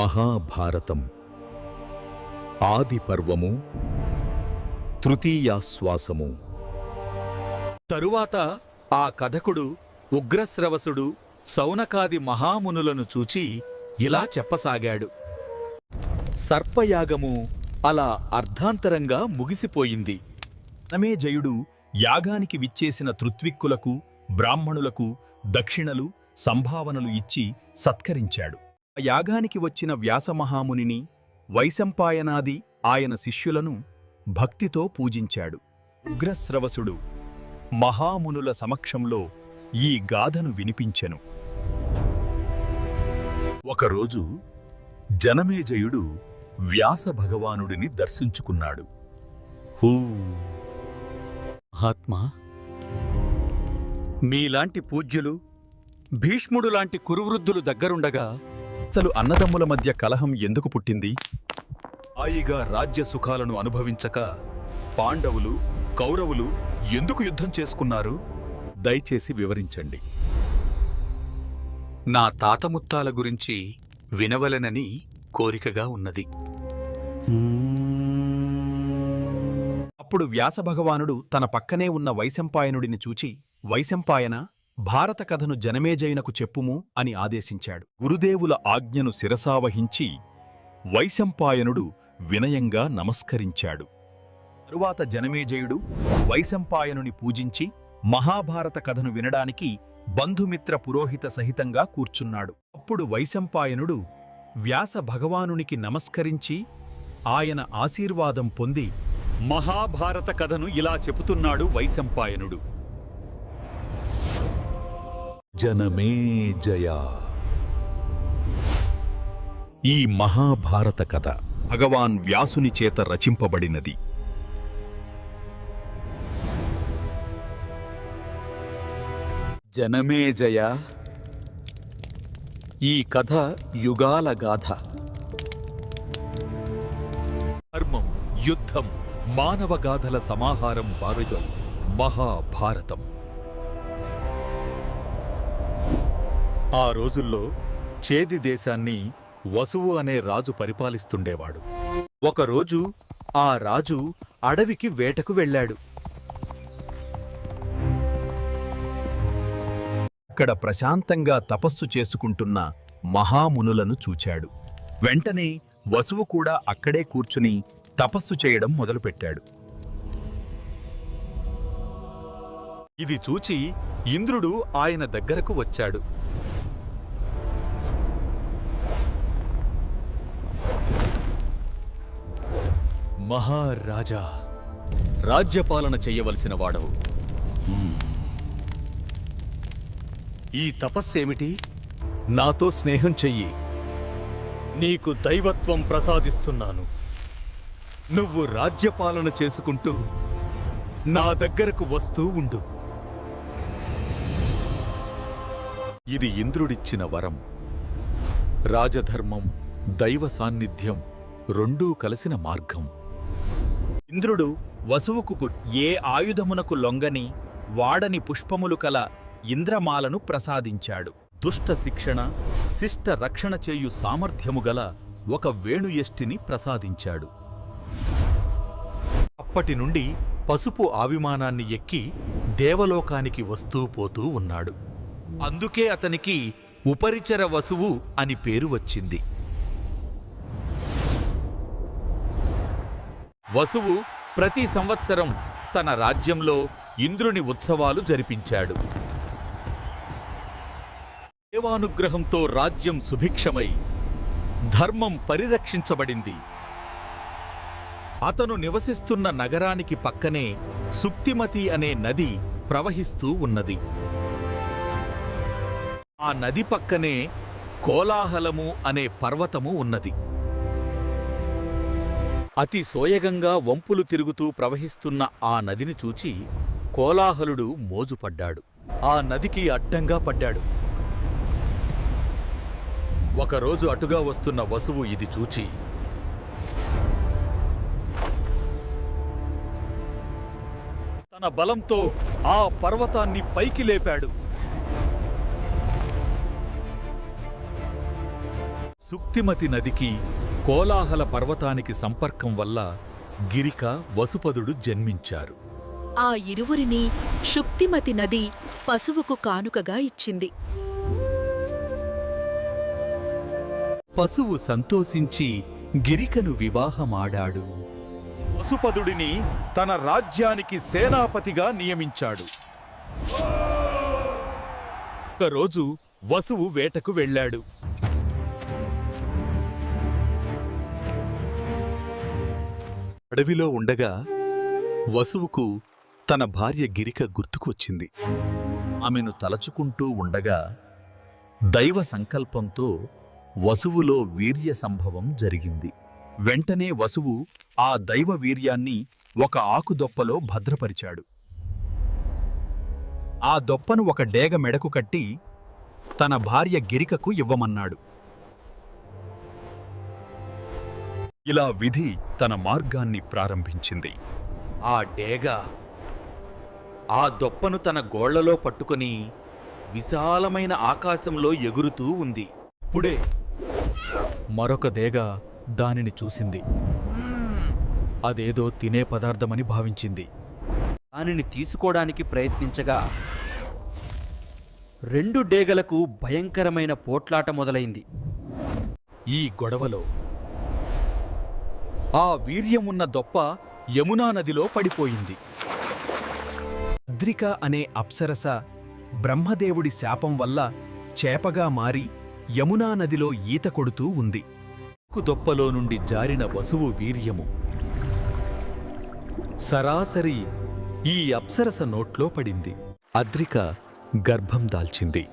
మహాభారతం ఆది పర్వము తృతీయాశ్వాసము. తరువాత ఆ కథకుడు ఉగ్రశ్రవసుడు సౌనకాది మహామునులను చూచి ఇలా చెప్పసాగాడు. సర్పయాగము అలా అర్ధాంతరంగా ముగిసిపోయింది. జనమేజయుడు యాగానికి విచ్చేసిన తృత్విక్కులకు బ్రాహ్మణులకు దక్షిణలు సంభావనలు ఇచ్చి సత్కరించాడు. ఆ యాగానికి వచ్చిన వ్యాసమహామునిని వైశంపాయనాది ఆయన శిష్యులను భక్తితో పూజించాడు. ఉగ్రశ్రవసుడు మహామునుల సమక్షంలో ఈ గాథను వినిపించెను. ఒకరోజు జనమేజయుడు వ్యాస భగవానుడిని దర్శించుకున్నాడు. మహాత్మా, మీలాంటి పూజ్యులు భీష్ముడు లాంటి కురువృద్ధులు దగ్గరుండగా అసలు అన్నదమ్ముల మధ్య కలహం ఎందుకు పుట్టింది? హాయిగా రాజ్య సుఖాలను అనుభవించక పాండవులు కౌరవులు ఎందుకు యుద్ధం చేసుకున్నారు? దయచేసి వివరించండి. నా తాతముత్తాల గురించి వినవలెనని కోరికగా ఉన్నది. అప్పుడు వ్యాసభగవానుడు తన పక్కనే ఉన్న వైశంపాయనుడిని చూచి, వైశంపాయన, భారత కథను జనమేజయునకు చెప్పుము అని ఆదేశించాడు. గురుదేవుల ఆజ్ఞను శిరసావహించి వైశంపాయనుడు వినయంగా నమస్కరించాడు. తరువాత జనమేజయుడు వైశంపాయనుని పూజించి మహాభారత కథను వినడానికి బంధుమిత్ర పురోహిత సహితంగా కూర్చున్నాడు. అప్పుడు వైశంపాయనుడు వ్యాస భగవానునికి నమస్కరించి ఆయన ఆశీర్వాదం పొంది మహాభారత కథను ఇలా చెబుతున్నాడు వైశంపాయనుడు. జనమేజయ, ఈ మహాభారత కథ భగవాన్ వ్యాసుని చేత రచింపబడినది. జనమేజయ, ఈ కథ యుగాల గాథ. ధర్మం, యుద్ధం, మానవగాథల సమాహారం వారిదో మహాభారతం. ఆ రోజుల్లో చేది దేశాన్ని వసువు అనే రాజు పరిపాలిస్తుండేవాడు. ఒకరోజు ఆ రాజు అడవికి వేటకు వెళ్ళాడు. అక్కడ ప్రశాంతంగా తపస్సు చేసుకుంటున్న మహామునులను చూచాడు. వెంటనే వసువు కూడా అక్కడే కూర్చుని తపస్సు చేయడం మొదలుపెట్టాడు. ఇది చూచి ఇంద్రుడు ఆయన దగ్గరకు వచ్చాడు. మహారాజా, రాజ్యపాలన చెయ్యవలసిన వాడవు. ఈ తపస్సేమిటి? నాతో స్నేహం చెయ్యి. నీకు దైవత్వం ప్రసాదిస్తున్నాను. నువ్వు రాజ్యపాలన చేసుకుంటూ నా దగ్గరకు వస్తూ ఉండు. ఇది ఇంద్రుడిచ్చిన వరం. రాజధర్మం, దైవ సాన్నిధ్యం రెండూ కలిసిన మార్గం. ఇంద్రుడు వసువుకు ఏ ఆయుధమునకు లొంగని వాడని పుష్పములు కల ఇంద్రమాలను ప్రసాదించాడు. దుష్ట శిక్షణ, శిష్ట రక్షణ చేయు సామర్థ్యము గల ఒక వేణుయష్టిని ప్రసాదించాడు. అప్పటి నుండి పసుపు ఆవిమానాన్ని ఎక్కి దేవలోకానికి వస్తూ పోతూ ఉన్నాడు. అందుకే అతనికి ఉపరిచర వసువు అని పేరు వచ్చింది. వసువు ప్రతి సంవత్సరం తన రాజ్యంలో ఇంద్రుని ఉత్సవాలు జరిపించాడు. దేవానుగ్రహంతో రాజ్యం సుభిక్షమై ధర్మం పరిరక్షించబడింది. అతను నివసిస్తున్న నగరానికి పక్కనే సుక్తిమతి అనే నది ప్రవహిస్తూ ఉన్నది. ఆ నది పక్కనే కోలాహలము అనే పర్వతము ఉన్నది. అతి సోయగంగా వంపులు తిరుగుతూ ప్రవహిస్తున్న ఆ నదిని చూచి కోలాహలుడు మోజుపడ్డాడు. ఆ నదికి అడ్డంగా పడ్డాడు. ఒకరోజు అటుగా వస్తున్న వసువు ఇది చూచి, తన బలంతో ఆ పర్వతాన్ని పైకి లేపాడు. సుక్తిమతి నదికి కోలాహల పర్వతానికి సంపర్కం వల్ల గిరిక వసుపదుడు జన్మించారు. ఆ ఇరువురిని శుక్తిమతి నది పశువుకు కానుకగా ఇచ్చింది. పశువు సంతోషించి గిరికను వివాహమాడాడు. వసుపదుడిని తన రాజ్యానికి సేనాపతిగా నియమించాడు. ఒకరోజు వసువు వేటకు వెళ్ళాడు. అడవిలో ఉండగా వసువుకు తన భార్య గిరిక గుర్తుకు వచ్చింది. ఆమెను తలచుకుంటూ ఉండగా దైవ సంకల్పంతో వసువులో వీర్య సంభవం జరిగింది. వెంటనే వసువు ఆ దైవ వీర్యాన్ని ఒక ఆకుదొప్పలో భద్రపరిచాడు. ఆ దొప్పను ఒక డేగ మెడకు కట్టి తన భార్య గిరికకు ఇవ్వమన్నాడు. ఇలా విధి తన మార్గాన్ని ప్రారంభించింది. ఆ డేగ ఆ దొప్పను తన గోళ్లలో పట్టుకొని విశాలమైన ఆకాశంలో ఎగురుతూ ఉంది. అప్పుడే మరొక దేగ దానిని చూసింది. అదేదో తినే పదార్థమని భావించింది. దానిని తీసుకోవడానికి ప్రయత్నించగా రెండు డేగలకు భయంకరమైన పోట్లాట మొదలైంది. ఈ గొడవలో ఆ వీర్యమున్న దొప్ప యమునా నదిలో పడిపోయింది. అద్రిక అనే అప్సరస బ్రహ్మదేవుడి శాపం వల్ల చేపగా మారి యమునా నదిలో ఈత కొడుతూ ఉంది. దొప్పలో నుండి జారిన వసువు వీర్యము సరాసరి ఈ అప్సరస నోట్లో పడింది. అద్రిక గర్భం దాల్చింది.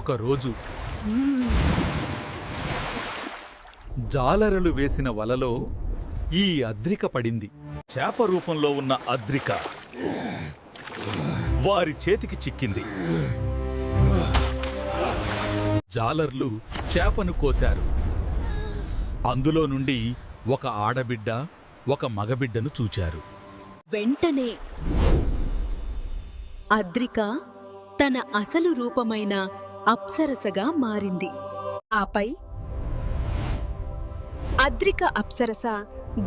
ఒకరోజు జాలరులు వేసిన వలలో ఈ అద్రిక పడింది. చేప రూపంలో ఉన్న అద్రిక వారి చేతికి చిక్కింది. జాలర్లు చేపను కోశారు. అందులో నుండి ఒక ఆడబిడ్డ, ఒక మగబిడ్డను చూచారు. వెంటనే అద్రిక తన అసలు రూపమైన అప్సరసగా మారింది. ఆపై అద్రిక అప్సరస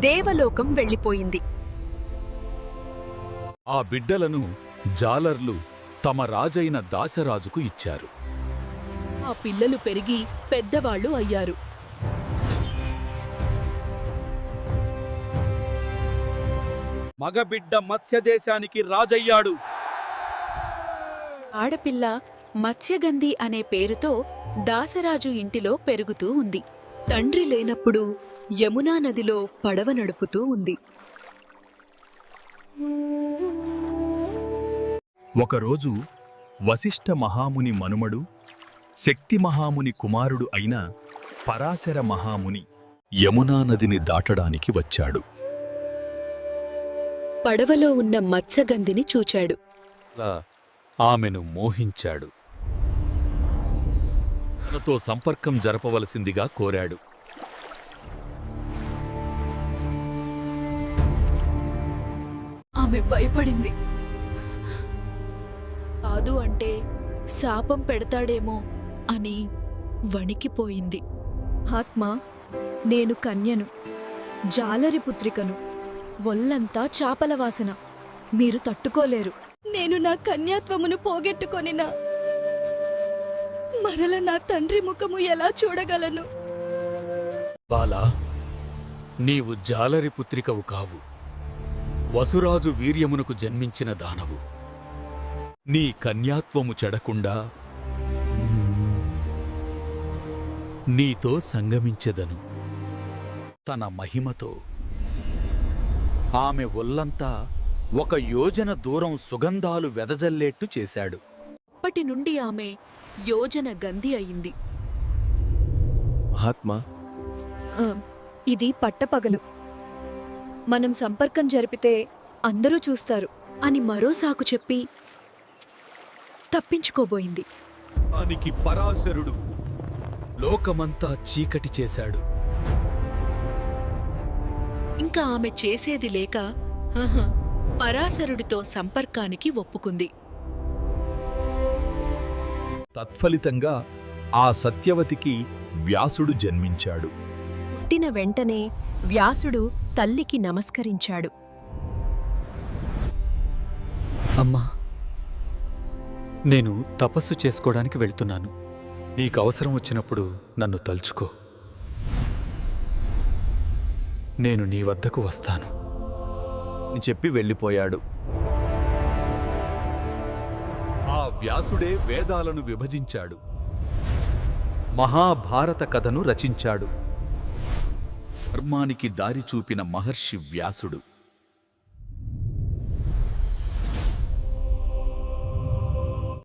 దేవలోకం వెళ్ళిపోయింది. ఆ బిడ్డలను జాలర్లు తమ రాజైన దాశరాజుకు ఇచ్చారు. ఆ పిల్లలు పెరిగి పెద్దవాళ్లు అయ్యారు. మగబిడ్డ మత్స్యదేశానికి రాజయ్యాడు. ఆడపిల్ల మత్స్యగంధి అనే పేరుతో దాసరాజు ఇంటిలో పెరుగుతూ ఉంది. తండ్రి లేనప్పుడు యమునా నదిలో పడవ నడుపుతూ ఉంది. ఒకరోజు వశిష్ఠ మహాముని మనుమడు శక్తి మహాముని కుమారుడు అయిన పరాశర మహాముని యమునా నదిని దాటడానికి వచ్చాడు. పడవలో ఉన్న మత్స్యగంధిని చూచాడు. ఆమెను మోహించాడు. తనతో సంపర్కం జరపవలసిందిగా కోరాడు. ఆమె భయపడింది. కాదు అంటే శాపం పెడతాడేమో అని వణికిపోయింది. ఆత్మ, నేను కన్యను, జాలరి పుత్రికను, ఒల్లంతా చాపల వాసన, మీరు తట్టుకోలేరు. నేను నా కన్యాత్వమును పోగొట్టుకొనినా మరల నా తండ్రి ముఖము ఎలా చూడగలను? బాలా, నీవు జాలరి పుత్రికవు కావు, వసురాజు వీర్యమునకు జన్మించిన దానవు. నీ కన్యాత్వము చెడకుండా నీతో సంగమించెదను. తన మహిమతో ఆమె ఒల్లంతా 1 యోజన దూరం సుగంధాలు వెదజల్లేట్టు చేశాడు. అప్పటి నుండి ఆమె యోజన గంధి అయింది. మహాత్మా, ఇది పట్టపగలు, మనం సంపర్కం జరిపితే అందరూ చూస్తారు అని మరో సాకు చెప్పి తప్పించుకోబోయింది. దానికి పరాశరుడు లోకమంతా చీకటి చేశాడు. ఇంకా ఆమె చేసేది లేక పరాశరుడితో సంపర్కానికి ఒప్పుకుంది. తత్ఫలితంగా ఆ సత్యవతికి వ్యాసుడు జన్మించాడు. పుట్టిన వెంటనే వ్యాసుడు తల్లికి నమస్కరించాడు. అమ్మా, నేను తపస్సు చేసుకోవడానికి వెళ్తున్నాను. నీకు అవసరం వచ్చినప్పుడు నన్ను తలుచుకో. నేను నీ వద్దకు వస్తాను అని చెప్పి వెళ్ళిపోయాడు. ఆ వ్యాసుడే వేదాలను విభజించాడు, మహాభారత కథను రచించాడు. ధర్మానికి దారి చూపిన మహర్షి వ్యాసుడు.